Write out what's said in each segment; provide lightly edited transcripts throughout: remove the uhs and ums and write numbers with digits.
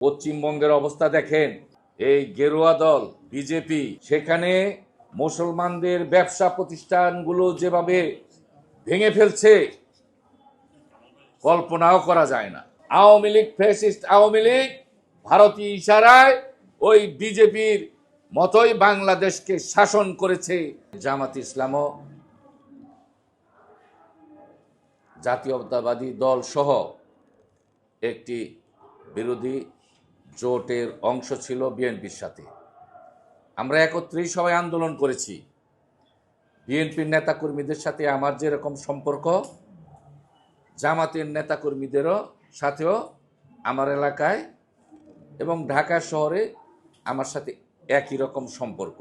পশ্চিমবঙ্গের অবস্থা দেখেন, এই গেরুয়া দল বিজেপি সেখানে মুসলমানদের ব্যবসা প্রতিষ্ঠানগুলো যেভাবে ভেঙে ফেলছে কল্পনাও করা যায় না। আওয়ামী লীগ, ফ্যাসিস্ট আওয়ামী লীগ ভারতীয় ইশারায় ওই বিজেপির মতোই বাংলাদেশকে শাসন করেছে। জামাত ইসলামও জাতীয়তাবাদী দল সহ একটি বিরোধী জোটের অংশ ছিল বিএনপির সাথে। আমরা একত্রেই সবাই আন্দোলন করেছি। বিএনপির নেতাকর্মীদের সাথে আমার যেরকম সম্পর্ক, জামাতের নেতাকর্মীদেরও সাথেও আমার এলাকায় এবং ঢাকা শহরে আমার সাথে একই রকম সম্পর্ক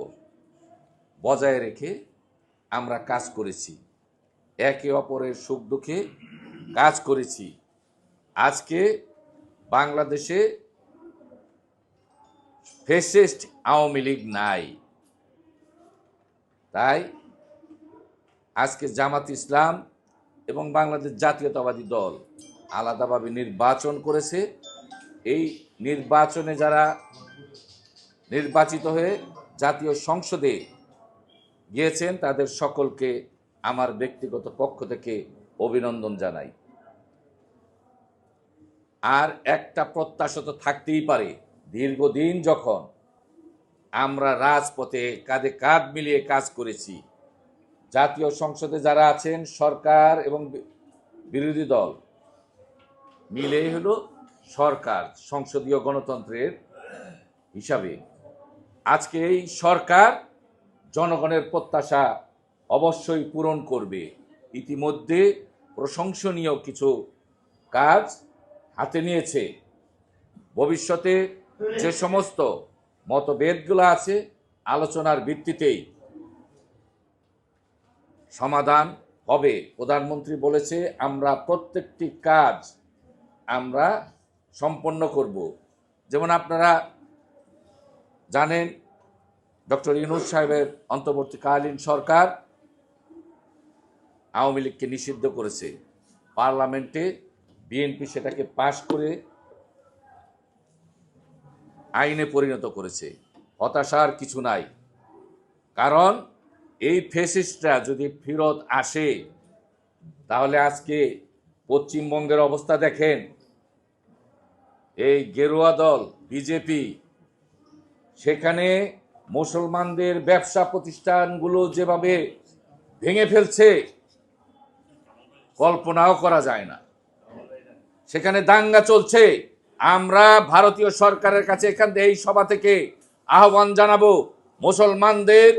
বজায় রেখে আমরা কাজ করেছি, একে অপরের সুখ দুঃখে কাজ করেছি। আজকে বাংলাদেশে ফ্যাসিস্ট আওয়ামী লীগ নাই, তাই আজকে জামাত ইসলাম এবং বাংলাদেশ জাতীয়তাবাদী দল আলাদাভাবে নির্বাচন করেছে। এই নির্বাচনে যারা নির্বাচিত হয়ে জাতীয় সংসদে গিয়েছেন তাদের সকলকে আমার ব্যক্তিগত পক্ষ থেকে অভিনন্দন জানাই। আর একটা প্রত্যাশা তো থাকতেই পারে, দীর্ঘদিন যখন আমরা রাজপথে কাঁধে কাঁধ মিলিয়ে কাজ করেছি, জাতীয় সংসদে যারা আছেন সরকার এবং বিরোধী দল মিলেই হলো সরকার, সংসদীয় গণতন্ত্রের হিসাবে। আজকে এই সরকার জনগণের প্রত্যাশা অবশ্যই পূরণ করবে। ইতিমধ্যে প্রশংসনীয় কিছু কাজ হাতে নিয়েছে। ভবিষ্যতে যে সমস্ত মতভেদগুলো আছে আলোচনার ভিত্তিতেই সমাধান হবে। প্রধানমন্ত্রী বলেছে আমরা প্রত্যেকটি কাজ আমরা সম্পন্ন করব। যেমন আপনারা জানেন ডক্টর ইউনূস সাহেবের অন্তর্বর্তীকালীন সরকার আওয়ামী লীগকে নিষিদ্ধ করেছে। পার্লামেন্টে বিএনপি সেটাকে পাশ করে আইনে পরিণত করেছে। হতাশার কিছু নাই, কারণ এই ফ্যাসিস্টরা যদি ফেরত আসে তাহলে আজকে পশ্চিমবঙ্গের অবস্থা দেখেন, এই গেরুয়া দল বিজেপি সেখানে মুসলমানদের ব্যবসা প্রতিষ্ঠানগুলো যেভাবে ভেঙে ফেলছে কল্পনাও করা যায় না। সেখানে দাঙ্গা চলছে। আমরা ভারতীয় সরকারের কাছে এখান থেকে এই সভা থেকে আহ্বান জানাবো, মুসলমানদের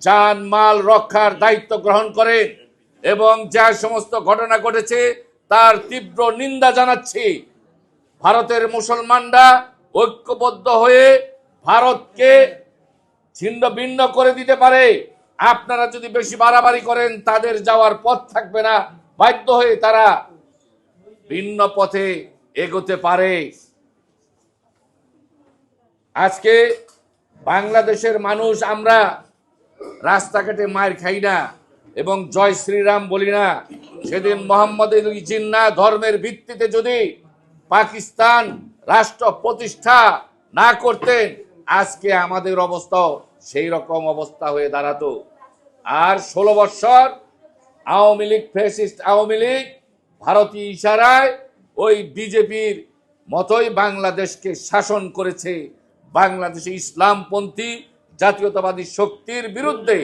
জান মাল রক্ষার দায়িত্ব গ্রহণ করেন এবং যা সমস্ত ঘটনা ঘটেছে তার তীব্র নিন্দা জানাচ্ছি। ভারতের মুসলমানরা ঐক্যবদ্ধ হয়ে ভারতকে ছিন্ন ভিন্ন করে দিতে পারে। আপনারা যদি বেশি বাড়াবাড়ি করেন তাদের যাওয়ার পথ থাকবে না, বাধ্য হয়ে তারা ভিন্ন পথে এগোতে পারে। আজকে বাংলাদেশের মানুষ আমরা রাস্তাঘাটে মায়ের খাই না এবং জয় শ্রীরাম বলি না। সেদিন মোহাম্মদ আলী জিন্নাহ ধর্মের ভিত্তিতে যদি পাকিস্তান রাষ্ট্র প্রতিষ্ঠা না করতেন আজকে আমাদের অবস্থাও সেই রকম অবস্থা হয়ে দাঁড়াতো। আর 16 বছর আওয়ামী লীগ, ফ্যাসিস্ট আওয়ামী লীগ ভারতীয় ইশারায় ওই বিজেপির মতোই বাংলাদেশকে শাসন করেছে। বাংলাদেশে ইসলামপন্থী জাতীয়তাবাদী শক্তির বিরুদ্ধে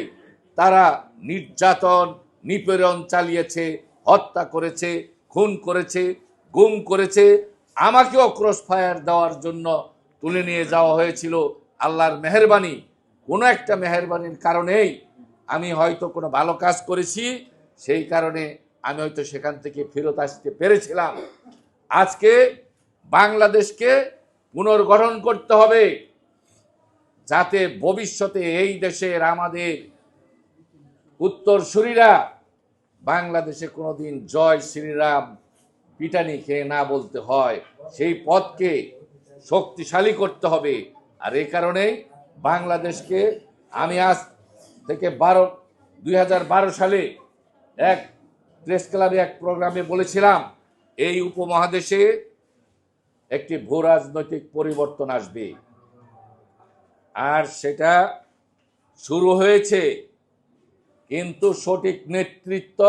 তারা নির্যাতন নিপীড়ন চালিয়েছে, হত্যা করেছে, খুন করেছে, গুম করেছে। আমাকেও ক্রস ফায়ার দেওয়ার জন্য তুলে নিয়ে যাওয়া হয়েছিল। আল্লাহর মেহেরবানি, কোনো একটা মেহেরবানির কারণেই আমি হয়তো কোনো ভালো কাজ করেছি, সেই কারণে আমি হয়তো সেখান থেকে ফেরত আসতে পেরেছিলাম। আজকে বাংলাদেশকে পুনর্গঠন করতে হবে যাতে ভবিষ্যতে এই দেশের আমাদের উত্তরসূরিরা বাংলাদেশে কোনোদিন জয় শ্রীরাম পিটানি খেয়ে না বলতে হয়। সেই পথকে শক্তিশালী করতে হবে। আর এই কারণেই বাংলাদেশকে আমি আজ থেকে 2012 সালে এক প্রেস ক্লাবে এক প্রোগ্রামে বলেছিলাম, এই উপমহাদেশে একটি ভূ রাজনৈতিক পরিবর্তন আসবে। আর সেটা শুরু হয়েছে, কিন্তু সঠিক নেতৃত্ব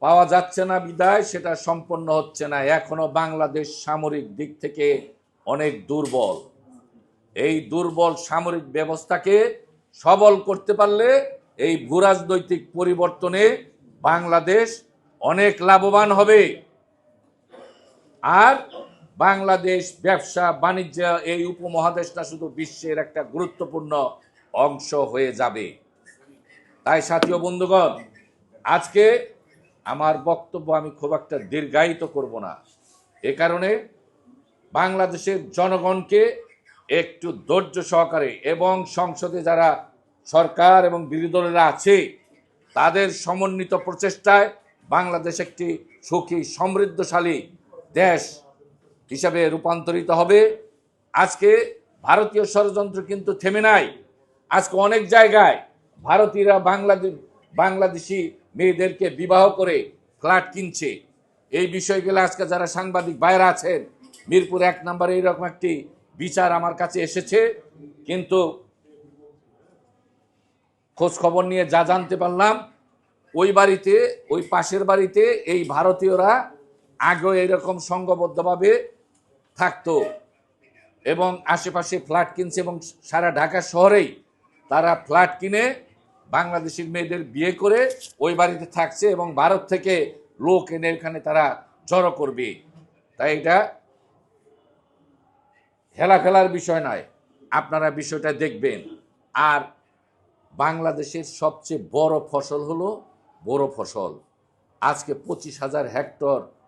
পাওয়া যাচ্ছে না বিদায় সেটা সম্পন্ন হচ্ছে না। এখনো বাংলাদেশ সামরিক দিক থেকে অনেক দুর্বল। এই দুর্বল সামরিক ব্যবস্থাকে সবল করতে পারলে এই ভূরাজনৈতিক পরিবর্তনে বাংলাদেশ অনেক লাভবান হবে। আর বাংলাদেশ ব্যবসা বাণিজ্য এই উপমহাদেশটা শুধু বিশ্বের একটা গুরুত্বপূর্ণ অংশ হয়ে যাবে। তাই সাথীয় বন্ধুগণ, আজকে আমার বক্তব্য আমি খুব একটা দীর্ঘায়িত করব না। এ কারণে বাংলাদেশের জনগণকে একটু ধৈর্য সহকারে এবং সংসদে যারা সরকার এবং বিরোধী দলেরা আছে তাদের সমন্বিত প্রচেষ্টায় বাংলাদেশ একটি সুখী সমৃদ্ধশালী দেশ হিসাবে রূপান্তরিত হবে। আজকে ভারতীয় ষড়যন্ত্র কিন্তু থেমে নাই। আজকে অনেক জায়গায় ভারতীয়রা বাংলাদেশি মেয়েদেরকে বিবাহ করে ফ্ল্যাট কিনছে। এই বিষয়গুলো আজকে যারা সাংবাদিক বাইরে আছেন, মিরপুর 1 নম্বরে এইরকম একটি বিচার আমার কাছে এসেছে, কিন্তু খোঁজ খবর নিয়ে যা জানতে পারলাম ওই বাড়িতে, ওই পাশের বাড়িতে এই ভারতীয়রা আগে এরকম সংঘবদ্ধভাবে থাকতো এবং আশেপাশে ফ্ল্যাট কিনছে এবং সারা ঢাকা শহরেই তারা ফ্ল্যাট কিনে বাংলাদেশি মেয়েদের বিয়ে করে ওই বাড়িতে থাকছে এবং ভারত থেকে লোক এনে এখানে তারা জড়ো করবে। তাই এটা হেলা ফেলার বিষয় নয়, আপনারা বিষয়টা দেখবেন। আর বাংলাদেশের সবচেয়ে বড় ফসল হলো বোরো ফসল। আজকে 25,000 হেক্টর